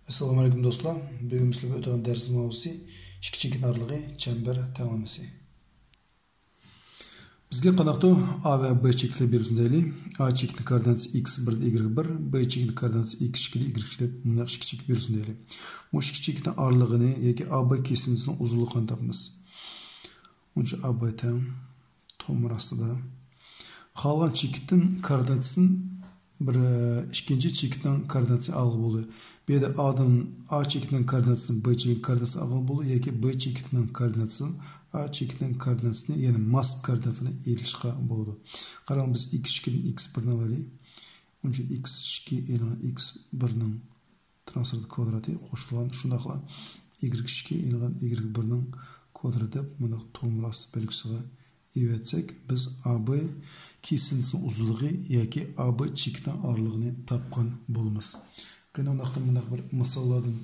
Assalomu alaykum do'stlar. Bugun sizlarga o'tgan dars mavzusi ikki kenarligi chambar tamomisi. Bizga qanaqdir A va B chekli bersin deylik. A chekli koordinatasi x1 y1, B chekli koordinatasi x2 y2 deb bunlar ikki chek bersin deylik. Bu ikki chekning oralig'ini yoki AB kesintisini uzunligini topamiz. Uncha AB teng tomir ostida qolgan chekning koordinatasini bir ikinci çekitden koordinatası algı buluyor. Bir de A çekitden koordinatısını B çekitden koordinatısını algı buluyor. Ya ki B çekitden koordinatısını A çekitden koordinatısını yani mas koordinatını ilişki buluyor. Qarang biz x2'nin x1'ni alaylik. Onun için x2 ile x1'nin transfer kvadratı qo'shilgan shunaqla y2 ile y1'nin kvadratı buni tomir osti belgisiga etsek biz AB kesintisinin uzunluğu yoki AB chekitning oralig'ini topgan bo'lamiz. Qani undaqda bundaq bir misollardan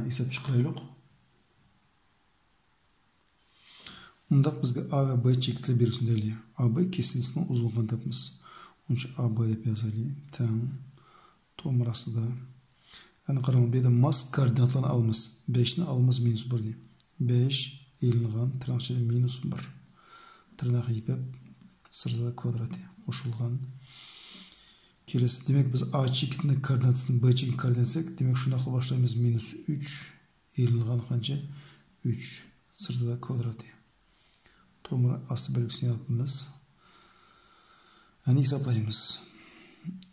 hisob chiqaraylik. Undaq bizga A va B chekitlar bersin deylik. AB kesintisinin uzunluğini topamiz. Onun için AB deb yozaylik. Teng tomir ostida. Ana qarang, bu yerda mas koordinatlarni alamiz. 5 ni alamiz minus 1 ni. 5 elingan tırnaqcha minus 1 tırnaq yipib sırada kvadratı qo'shilgan. Kelesi demek biz A chekitning koordinatasini B chekitning koordinatasiga demek shunaqa boshlaymiz minus 3 elingan qancha 3 sırada kvadratı. Tomir osti belgisini yapamiz. Yani hesaplaymiz.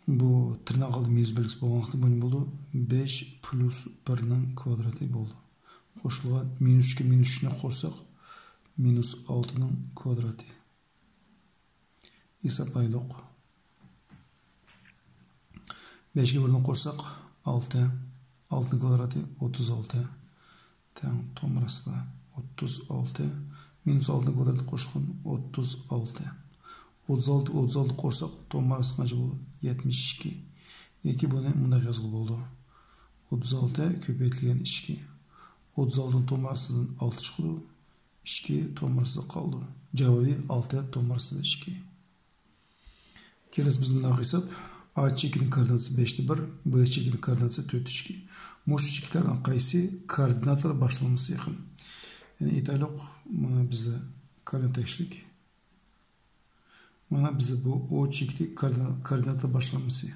Bu tırnaq aldı minus belgisi bo'lganlikda bu ne bo'ldi? 5 plus 1'ning kvadratı bo'ldi. Qo'shilgan minus 2 minus 3'ni qo'shsak minus 6'ning kvadratı. Hesaplaylik. 5'e 1'ni qo'shsak 6. 6'ning kvadratı 36. Teng tomir ostida 36. Minus 6'ning kvadratı qo'shilgan 36. 36 qo'shsak tomir ostida qancha bo'ldi? 72. Yoki buni bunday yozib bo'ldi. 36 ko'paytirilgan 2. 36'ın tomir ostidan 6 chiqdi. 2 tomir ostida qoldi. Javobi 6 tomir ostida 2. Kelasi biz bunday hisob A chekitning koordinatasi 5 1, B chekitning koordinatasi 4 2. Mush chekitlardan qaysi koordinatlar boshlanmasi yaqin? Yani aytaylik, mana bizda koordinat tekshlik. Mana bizda bu O chekitning koordinatlar boshlanmasi.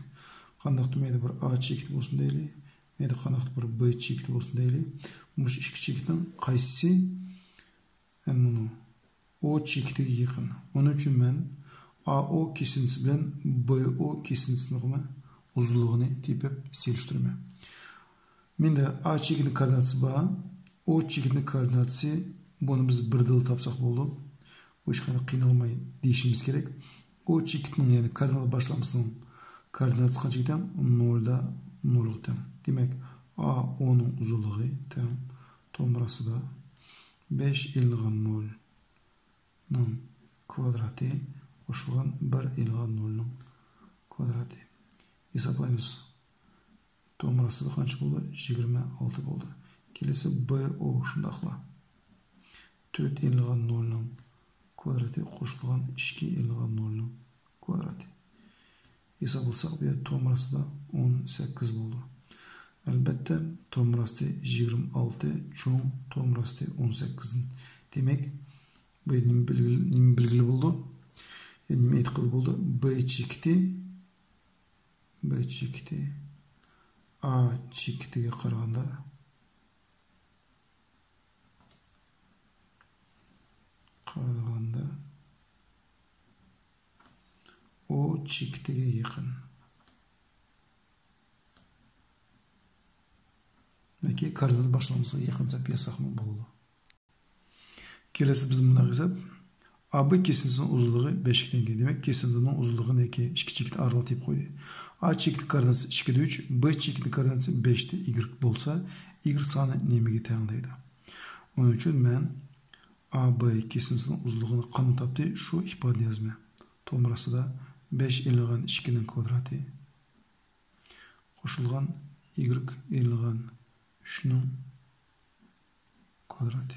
Qanday mayda bir A chekit bo'lsin deylik. Mayda qanday bir B chekit bo'lsin deylik. Mush ikki chekitning qaysi yani O chekitiga yaqin. Onun uchun men AO kesintisi bilan BO kesintisini uzunluğunu tepib selishtirman. Menda A chekitning koordinatasi bor, O chekitning koordinatasi buni biz bir dil topsak bo'ldi. Bu hech qanday qiynalmay deyishimiz kerak. O chekitning yani koordinat boshlamasining koordinatasi qancha ekan? 0 da 0 ekan. Demak, AO'ning uzunluğu teng tomir ostida 5 elingan 0'ning kvadratı qo'shilgan 1 elingan 0'ning kvadratı. Hesaplaymiz. Tomir ostida qancha bo'ldi? 26 bo'ldi. Kelesi BO shundaqla 4 elingan 0'ning kvadratı qo'shilgan 2 elingan 0'ning kvadratı. Hesap olsak bu tomir ostida 18 bo'ldi. Albatta tomir osti 26 cho'ng tomir osti 18. Demek bu nima belgili bo'ldi? Nima aytqili bo'ldi? B chekiti A chekitiga qaraganda O chekitiga yaqin. Yoki koordinat boshlamasiga yaqin deb yozsaqmi bo'ladi. Kelasi biz buni hisob AB kesintisinin uzunluğu 5 tenge. Demek kesintisinin uzunluğunu yoki ikki chekit oralig'i deb qo'ydik. A chekitning koordinatasi 2 3, B chekitning koordinatasi 5 y bo'lsa, y soni nimaga teng deydi. Onun uchun men AB kesintisinin uzunluğunu qanday topdi? Shu ifodani yozman. Tomir ostida 5 elingan 2'ning kvadratı qo'shilgan y elingan 3'ning kvadratı.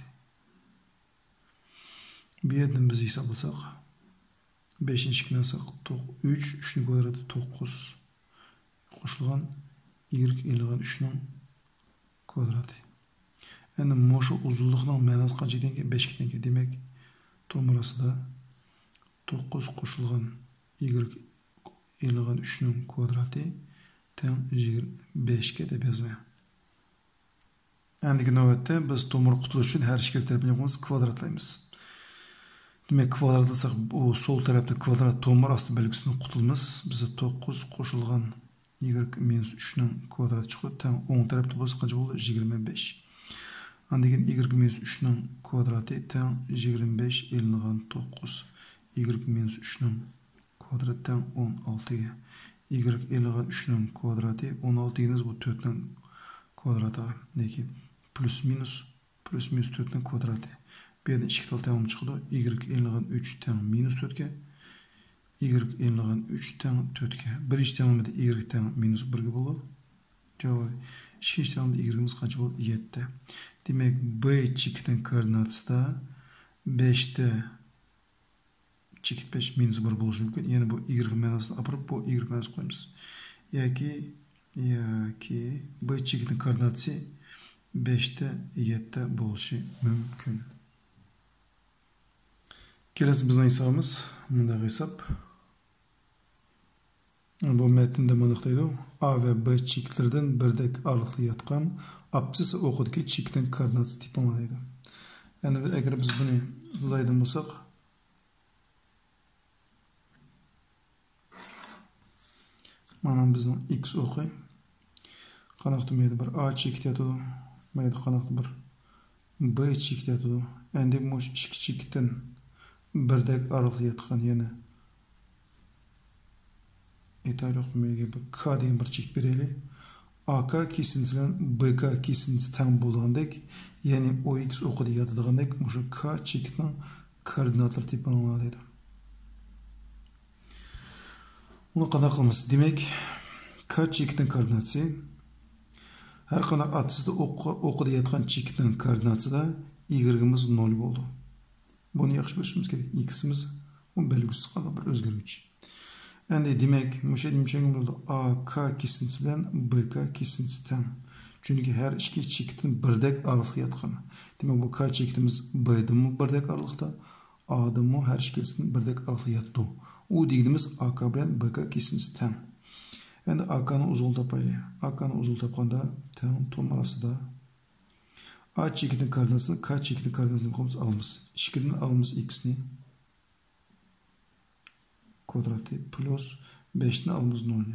Bir yerden biz hesaplasak 5'in 2'den 3, 3'ün kvadratı 9 qo'shilgan y ilg'an 3 ning kvadrati. Endi mo'shu uzunlikning ma'nosi qancha ekan? 5 ekan. Demak, to'g'risida 9 qo'shilgan y ilg'an 3 ning kvadrati teng 5 ga deb yozaman. Endiki navbatda biz tomir qutilish uchun har ikki tarafini yo'qimiz kvadratlaymiz. Demak, kvadratlasak bu sol tarafda kvadrat tomir osti belgisini qutulimiz. Bizda 9 qo'shilgan y minus 3 ning kvadrati chiqadi. Teng o'ng tarafda bo'lsa qancha bo'ldi? 25. Andikin y minus 3 ning kvadrati teng 25 ilingan 9. Y minus 3 ning kvadrati teng 16 ga. Y ilingan 3 ning kvadrati 16 degimiz bu 4 ning kvadrati. Neki plus minus 4 ning kvadrati. Bu yerda ikki tal tengim chiqdi. Y ilingan 3 teng minus 4 ga. Y ilingan 3 teng 4 ga. Birinchi tengimizda y teng minus 1 ga bo'ldi. Javob. Ikkinchi tengimizda y'imiz qancha bo'ldi? 7. Demek b çiftinin koordinatısında 5'te çift 5 minus 1 buluş mümkün. Yani bu y manasını apırıp bu y manası koymuş. Yaki b çiftinin koordinatısı 5'te 7'te buluşu mümkün. Kelesi bizden hesabımız. Bunda hesap. Bu metninde mınıqdaydı. A ve B çiftlerden birdek aralıklı yatkan apsis okudaki çiftin koordinatı tipi olmalıydı. Yani eğer biz bunu zaydın bulsak mana bizning x o'qi qanaqdir mayda bir a chekit yatadi, mayda qanaqdir bir b chekit yatadi. Endi mush ikki chekitdan birdek aralıklı yatkan yani yeterlik meyge bir k degan bir çift bereli. AK kesintisi bilan BK kesintisi teng bo'lgandek, ya'ni OX o'qida yotadigandak, o'sha K chekitning koordinatlar tipini oladi. Uni qanday qilamiz? Demak, K chekitning koordinatasi har qanday apsida o'qida yotgan chekitning koordinatisida y'imiz 0 bo'ldi. Buni yaxshi bilishimiz kerak. X'imiz u belgisiz qolgan bir o'zgaruvchi. Endi demek, müşahidimçeğim burada A, K kesintisi bilen B, K kesintisi teng. Çünkü her iki çekitin birdek aralıklı yatkan. Demek bu K çekitimiz B'de mi birdek aralıkta, A'da mı her ikisinin birdek aralıklı yattı. O dediğimiz A, K bilen B, K kesintisi teng. Endi A, K'nın uzun tapaylı. A, K'nın uzun tapkanda teng tom arasında A çekitin koordinatını, K çekitin koordinatını koymuş alımız. İkiden alımız X'ni. Kvadratı plus 5'ni alımız 0.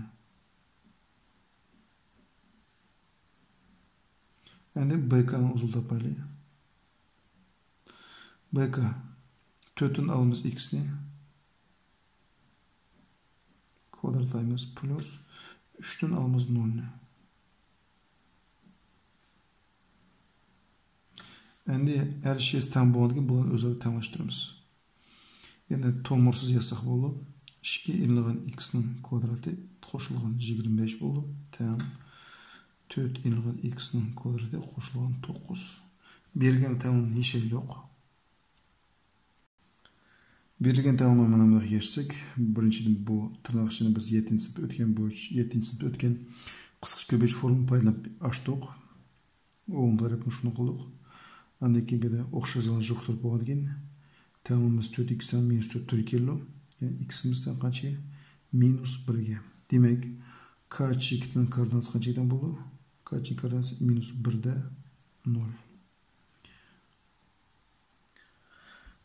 Yani BK'nın uzun tapaylı. BK 4'ün alımız x'ni. Kvadratlayımız plus 3'ün alımız 0. Yani her şey tam bo'ladigan bularni o'zaro tenglaştıramiz. Yani to'lmursiz yazsak bo'ldi. 2 ilingan x'ning kvadrati qo'shilgan 25 bo'ldi. Teng 4 ilingan x'ning kvadrati qo'shilgan 9. Bergan tengning hech yo'q. Berilgan tengni mana bunday yechsak, birinchidan bu tirnoq ichini biz 7-sinf o'tgan bo'yicha 7-sinf o'tgan qisqacha ko'payish formulani paylab ochdik. O'ng tarafni shuni qildik. Andan keyin bu o'xshashlarni yo'qtirib bo'lgan. Tengimiz 4x dan minus 4 tur keldi. Yani x'imizdan qancha? Minus 1 ga. Demak, k chekitning koordinatasi qanchadan bo'ldi? K chekit koordinatasi minus 1 da 0.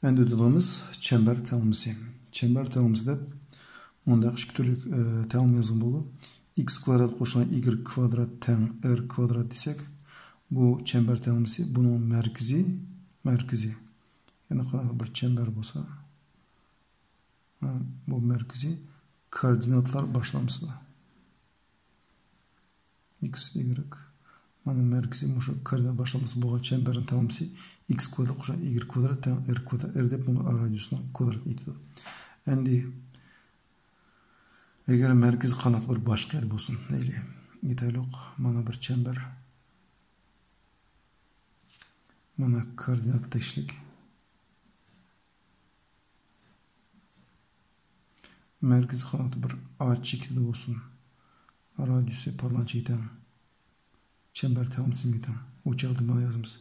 Endi o'tamiz chamber tengimizi. Chamber tengimizda bunda ikki turli tengim yozgan bo'ldi. X kvadrat qo'shilgan y kvadrat teng r kvadrat desak, bu chamber tengimizi, buning markazi. Yani qanaqa bir chamber bo'lsa, bu merkezi koordinatlar başlaması. X, Y. Mana merkezi muşu koordinat başlaması bo'lgan chamberin tamamısı x kvadrat qo'shgan y kvadrat teng r kvadrat r deb buni radiusini kvadrat etadi. Endi agar merkez qanot bir boshqa yer bo'lsin, neyli? Yetarliq mana bir chamber. Mana koordinat tekshlik. Merkez qanoti bir A chekitida bo'lsin. Радиусы парланча тең. Çember tamamı mi teң. O çağda bana yazımız.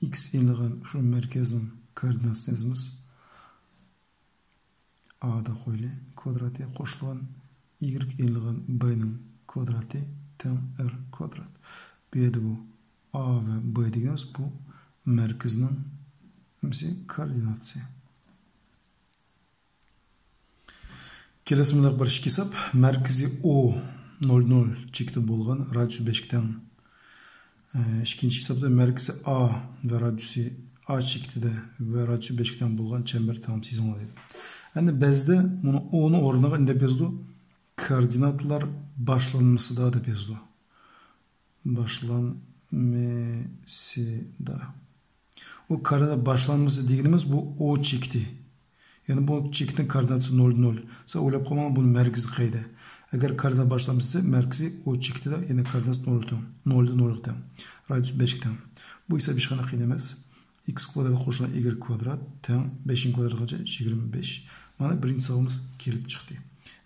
X enliğin şu merkezin koordinatını yazımız. A'da koyulu kvadratı koşulan Y enliğin B'nin kvadratı teң R kvadrat. B'de bu A ve B dediğimiz bu merkezinin koordinatı. Kelesi mındak bir iş hesap. Merkezi O 0,0 çekti bolğan radiusu 5 teң. İkinci hesapta merkezi A ve radiusu A çekti ve radiusu 5 teң bolğan çember tamamsız olmalı. Yani bizde onu ornağa ne bezdu? Koordinatlar başlanması da bezdu. Başlanması da. O koordinat başlanması dediğimiz bu O çekti. Yani bu çektin koordinatı 0,0. Sen oylap kalmam bunun merkezi kaydı. Eğer koordinat başlamışsa merkezi O çekti de yani koordinatı 0,0 teң. Radius 5 teң. Bu ise bir şey kıynemez. X kvadrat koşulan Y kvadrat teң 5'in kvadratı 25. Mana birinci savımız kelip çıktı.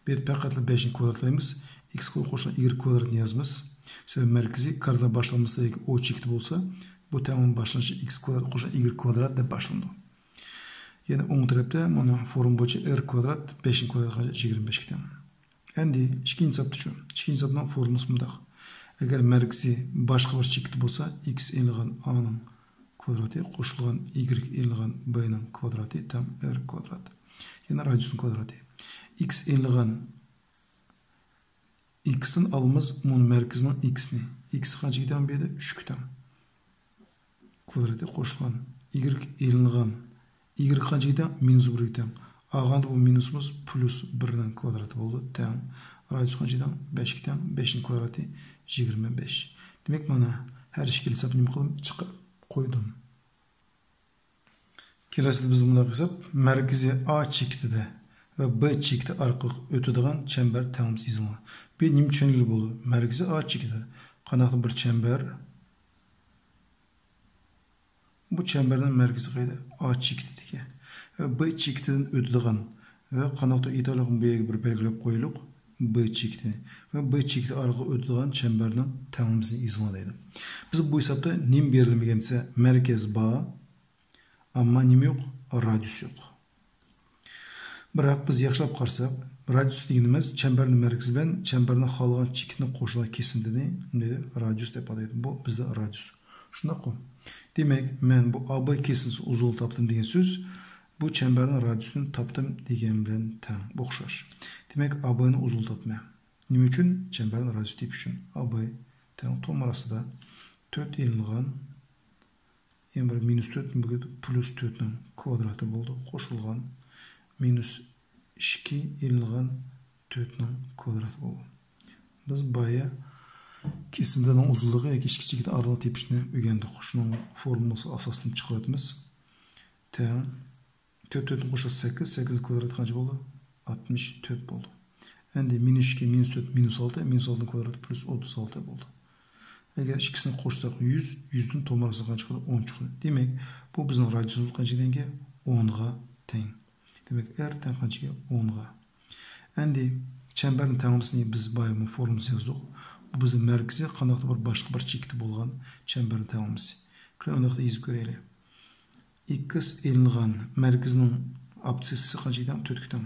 Bir pakatla 5'in kvadratlayımız. X koşulan Y kvadratını yazmız. Sebep merkezi koordinat başlamışsa O çekti olsa bu teğmin başlanışı X kvadrat koşulan Y kvadrat da başlandı. Yani on tarafta bunu form boyunca R kvadrat 5'in kvadratı 25 teң. Endi ikinci hesapta şu. İkinci hesapdan formumuz mundaq. Eğer merkezi başka bir çekti olsa X enliğin A'nın kvadratı koşulgan Y enliğin B'nin kvadratı teң R kvadrat. Yani radiusun kvadratı. X enliğin X'in alımız bunun merkezinin X'ni. X kaç giden bir de 3 teң. Kvadratı koşulgan Y enliğin Y kaç giden minus 1 teң. A'ganda bu minusumuz plus 1'nin kvadratı oldu. Teң. Radius kaç giden 5 teң. 5'in kvadratı 25. Demek bana her işkil hesabını nima qildim? Çıkıp koydum. Keleside biz bunda hesap merkezi A çektide ve B çekti arkalı ötüdüğün çember tamamsız izlama. Bir nima tushunilib bo'ldi. Merkezi A çektide. Qanday bir çember. Bu çemberden merkezi qayda? A çektideki. Ve B çektiden ötüdüğün ve qanday italig'ini bu yerga bir belgilab qo'yaylik. B çekti ve B çekti arkalı ötüdüğün çemberden tamamsız izlama deydi. Biz bu hesapta nim berilmegense merkez bağ ama nim yok, radius yok. Biroq biz yaxshilab qarasak, radius deganimiz çemberning merkezi bilan çemberning qolgan chekitni qo'shilgan kesimini dedi radius deb ataydi. Bu bizda radius. Shunday-ku. Demek men bu AB kesimini uzun topdim degan so'z bu çemberning radiusini topdim degan bilan teng, o'xshash. Demek AB'ni uzun topma. Nima uchun? Çemberin radiusi tip uchun. AB teң tom arasida 4 elingan yani bir minus 4 plus 4'nin kvadratı oldu. Qo'shilgan minus 2 elingan 4'nin kvadratı oldu. Biz baya kesimden uzunluğu yoki ichki chekit aralıq tepishni o'rgandik. Shuning formulasi asosida chiqaryapmiz. Teң 4 4'nin qo'shilsa 8, 8 kvadratı qancha bo'ldi? 64 bo'ldi. Endi minus 2 minus 4 minus 6 minus 6'ın kvadratı plus 36 oldu. Eğer ikisini qo'shsak 100, 100'ün tom arası qancha chiqadi? 10 chiqadi. Demek bu bizning radiusimiz qancha denge? 10'ga teng. Demek R teң qanchaga? 10'ga. Endi çemberin tenglisini biz bayımın formülüsü yazdık. Bu bizning merkezi qanday bir başka bir chekti bo'lgan çemberin tenglimisi. Qanday yazib ko'raylik. X elingan merkezinin absissi qanchadan 4 teң.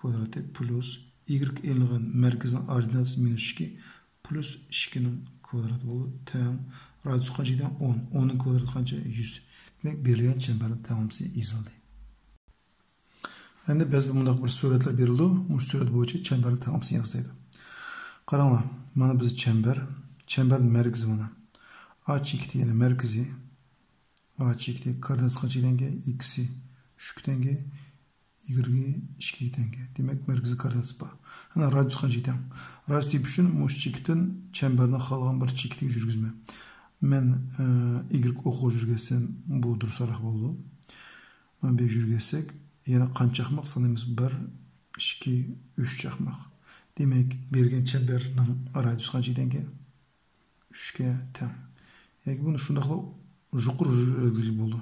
Kvadratı plus Y elingan merkezinin ordinatı minus 2 plus 2'nin kvadratı oldu. Teң. Radius qanchadan 10. 10'ın kvadratı qancha? 100. Demek berilgan çemberin tenglimisi izoldi. Endi bizda bundaq bir suratlar berildi. Bu surat bo'yicha çemberin tenglimisi yoziladi. Qaranglar, mana biz çemberin merkezi mana. A çekti yani merkezi. A çekti koordinatı qancha denge? X'i 3 denge. Y'ga 2 denge. Demek merkezi koordinatı bu. Ana radius qancha teң? Radius tip uchun mush chekitdan çemberdan qolgan bir chekitga yurgizma. Men Y o'qib yurgizsam bu durusroq bo'ldi. Mana bu yurgizsak yana qancha chaqmoq sanaymiz? 1 2 3 chaqmoq. Demek bergan çemberning radius qancha denge? 3 ga teң. Yani bunu shundaqla yuqori bo'ldi.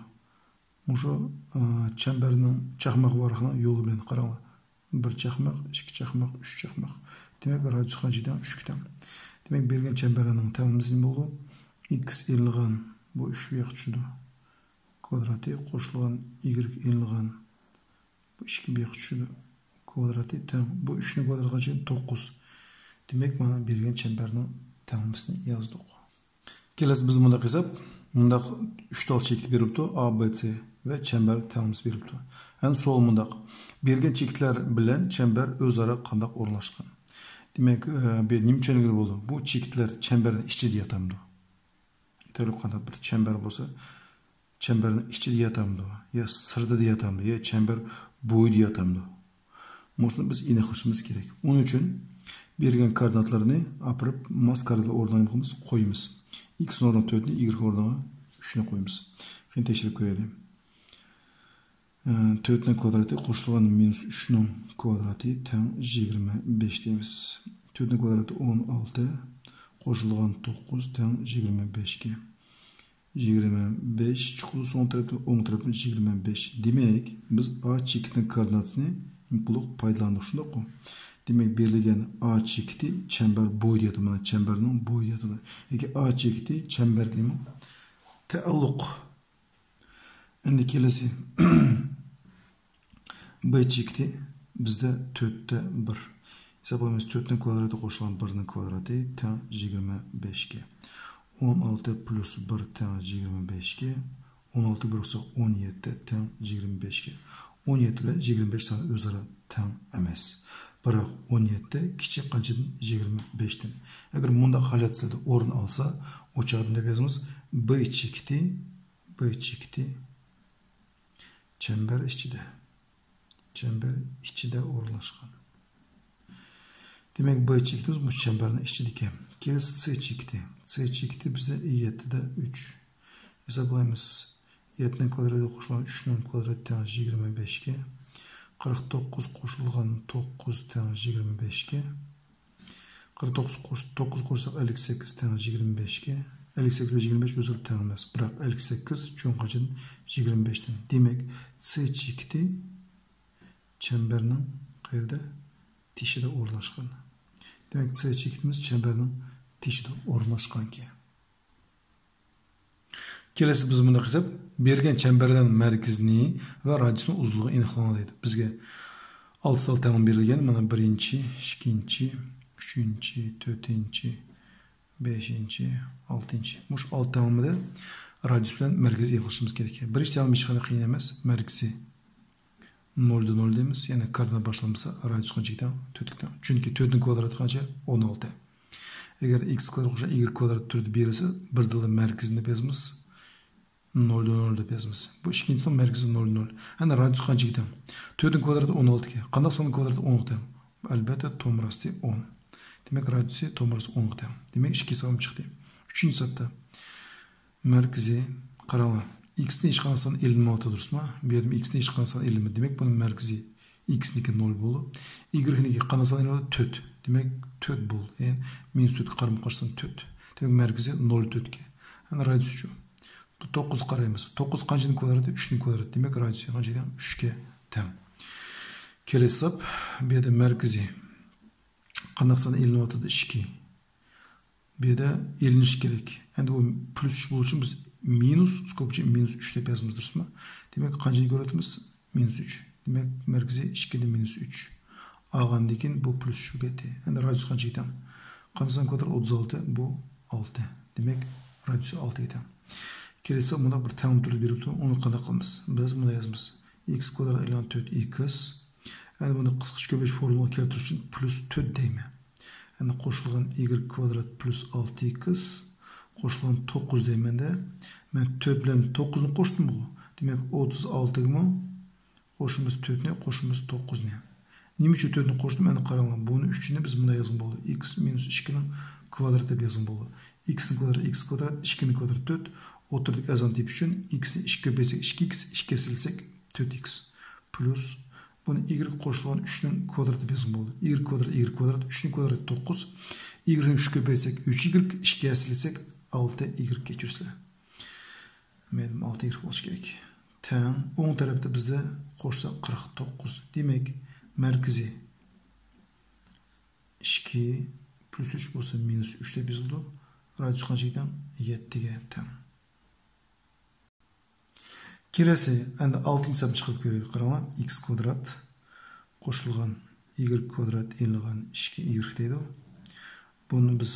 Muşu çemberinin çakmak varlığına yolu bilen qaranglar. 1 çakmak, 2 çakmak, 3 çakmak. Demek radius qanchadan 3 tam. Demek bergen çemberinin tamamımız ne oldu? X ilg'an bu 3 yoq tushdi. Kvadrati qo'shilgan y ilg'an bu 2 bu yoq tushdi. Kvadrati tam bu 3 ni kvadratga qancha 9. Demek mana bergen çemberinin tamamını yazdık. Kelesi biz bunda qilsak, bunda 3 tal çekit beribdi, A, B, C ve çember tamamımız beribdi. Yani sol bunda bergen çekitler bilen çember özara qandaq o'rnashgan. Demek bir nimçelikler oldu. Bu çekitler çemberin içinde yatamdı. Yeterli kadar bir çember olsa çemberin içinde yatamdı. Ya sırda yatamdı ya çember boyda yatamdı. Bunu biz yine kılışımız gerek. Onun için bergen koordinatlarını apırıp mas koordinatlar oradan koyumuz. X oradan 4'ünü Y oradan 3'üne koyumuz. Şimdi teşekkür görelim. 4'ün kvadratı qo'shilgan minus 3'ün kvadratı teng 25 deymiz. 4'ün kvadratı 16 qo'shilgan 9 teng 25 ga. 25 çuqulu son tarafı 25. Demek biz A çekitinin koordinatını mutluluk paydalandık. Şunda koy. Demek berilgen A çekiti çember boyda yatımına, çemberinin boyda yatımına. Peki A çekiti çember gibi tealluk. Endi kelesi B çekiti bizde 4'te 1. Hesaplayımız 4'ün kvadratı qo'shilgan 1'nin kvadratı teng 25 ga. 16 plus 1 teng 25 ga. 16 bölüksek 17 teng 25 ga. 17 ile 25 sani özara teng emas. Biroq 17 kichik qanchadan 25'ten. Agar bunda holatda o'rin olsa, o'chog'ini deb yozamiz. B çekiti çember içinde. Çember içinde o'rnashgan. Demek B çekitimiz bu çemberin içinde ekan. Kelesi C çekiti. C çekiti bizde 7'de 3. Hesaplayımız 7'nin kvadratı qo'shilgan 3'nin kvadratı teng 25 ga. 49 qo'shilgan 9 teng 25 ga. 49 qo'shsak 58 teng 25 ga. 58 ve 25 özür teng emas. Biroq 58 cho'nqachidan 25'ten. Demek C çekiti çemberinin qayerda teshida o'rnashgan. Demek C çekitimiz çemberinin teshida o'rnashgan ki. Kelesi biz bunda qilsak, bergen çemberden merkezini ve radiusini uzunluğu aniqlanadi. Bizga 6 tal tamam berilgan. Mana 1-chi, 2-chi, 3-chi, 4-chi, 5-chi, 6-chi. Mush 6 tamamida radius bilan merkezi yig'ishimiz kerak. Birinchi tamam hech qanday qiyin emas. Merkezi 0'da 0 deymiz. Yani koordinat başlanmışsa radius qanchadan 4'dan. Chunki 4'ning kvadratı qancha? 16. Eğer x kvadrat qo'shsa y kvadrat turda berilsa, bir dalda merkezini deb yozamiz. 0'da 0 deb yozamiz. Bu ikkinchisi merkezi 0 0. Ana radius qanchadan? 4'ning kvadratı 16 ga. Qanday sonning kvadratı 10 ga. Albatta tomrasi 10. Demek radiusi tomrasi 10 ga. Demek 2 hisobim chiqdi. 3-chi hisobda merkezi qaranglar. X'ni hech qanday son 56 durusmi? Bu yerda x'ni hech qanday son 50. Demek bunun merkezi x'niki 0 bo'ldi. Y'niki qanday son 4. Demek 4 bo'ldi. Yani -4 qarama qarshi 4. Demek merkezi 0,4 ga. Yani radius şu. Bu 9 qaraymiz. 9 qanchaning kvadratı? 3'ning kvadratı. Demek radiusi qanchadan 3 ga teng. Kelesi hesap bu yerda merkezi qanday son 56'da 2. Bu yerda 50 kerak. Endi bu plus 3 bo'lishi uchun biz minus skopchi minus 3 deb yozamiz, durustmi? Demek qanchani ko'ratamiz? Minus 3. Demek merkezi 2 da minus 3. Algandan bu plus 3 ketdi. Endi radius qancha ekan? Qancha kvadrat 36, bu 6. Demek radius 6 ekan. Kelesi bunda bir tam turib beribdi. Onu qanday qilamiz? Biz bunda yozamiz. X kvadrat aylan 4x. Endi buni qisqacha ko'payish formula keltirish uchun plus 4 deymi? Endi qo'shilgan y kvadrat plus 6x qo'shilgan 9 deymanda, men 4 bilan 9'ni qo'shdim bu. Demek 36 ga qo'shimiz 4ni, qo'shimiz 9ni. Nima uchun 4ni qo'shdim? Endi qaranglar, buni 3ni biz bunda yozgan bo'ldi. X minus 2 ning kvadrati deb yozgan bo'ldi. X ning kvadrati x kvadrat, 2 ning kvadrati 4. O'tirdik azon tip uchun x ni 2 ko'paysak 2x, 2 silsak 4x plus bunu y qo'shilgan 3 ning kvadrati deb yozgan bo'ldi. Y kvadrat 3 ning kvadrati 9. Y ni 3 ko'paysak 3y, 2 silsak 6y kechirsa. Medim 6y bo'lishi kerak. Teng o'ng tarafda bizda qo'shsa 49. Demek merkezi 2 plus 3 bolsa minus 3 deb yozildi. Radius qancha ekan? 7 ga teng. Kelesi, endi 6-cı hesap chiqib ko'raylik. Qaranglar, x kvadrat qo'shilgan y kvadrat elingan 2y deydi. Buni biz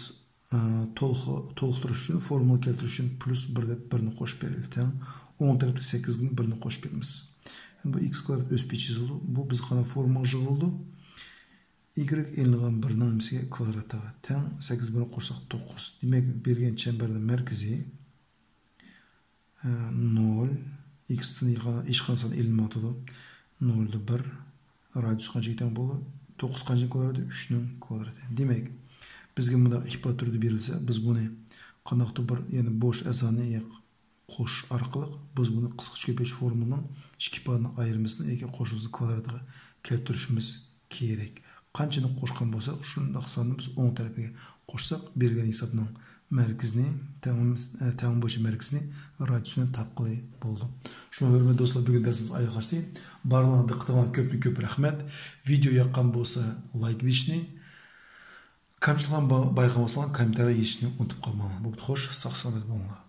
to'liqtirish uchun, formula keltirish uchun plus 1 deb 1 ni qo'shib beraylik. Teng 10 tarafli 8 ni 1 ni qo'shib beramiz. Bu x kvadrat o'sib chizildi. Bu biz qana formaga yig'ildi. Y elingan 1 ni nimasiga kvadratiga teng 8 bilan qo'shsak 9. Demak, bergan chambarning markazi 0 x ni hech qanday elinmaydi. 0 1 radius qancha ekan bo'ldi? 9 qancha kvadrati? 3 ning kvadrati. Demak, bizga bunda ifodot turida berilsa, biz buni qanaqdir bir, ya'ni bo'sh azani qo'sh orqali biz buni qisqacha ko'payish formulaning ikki ifodaning ayirmasini yoki qo'shuvni kvadratiga keltirishimiz kerak. Qanchani qo'shgan bo'lsak, shunday sonini biz o'ng tarafiga qo'shsak, bergan hisobning markazini, teng bo'yicha markazini, radiusini topqili bo'ldi. Shuna hurmatli do'stlar, bugun darsimiz oxiriga barlarga diqqatingizni ko'p rahmat. Video yoqqan bo'lsa, like berishni, kamchiliklarni bayqamasdan kommentariy yozishni unutib qolmang. Bo'pti, xo'sh, sog' salomat bo'linglar.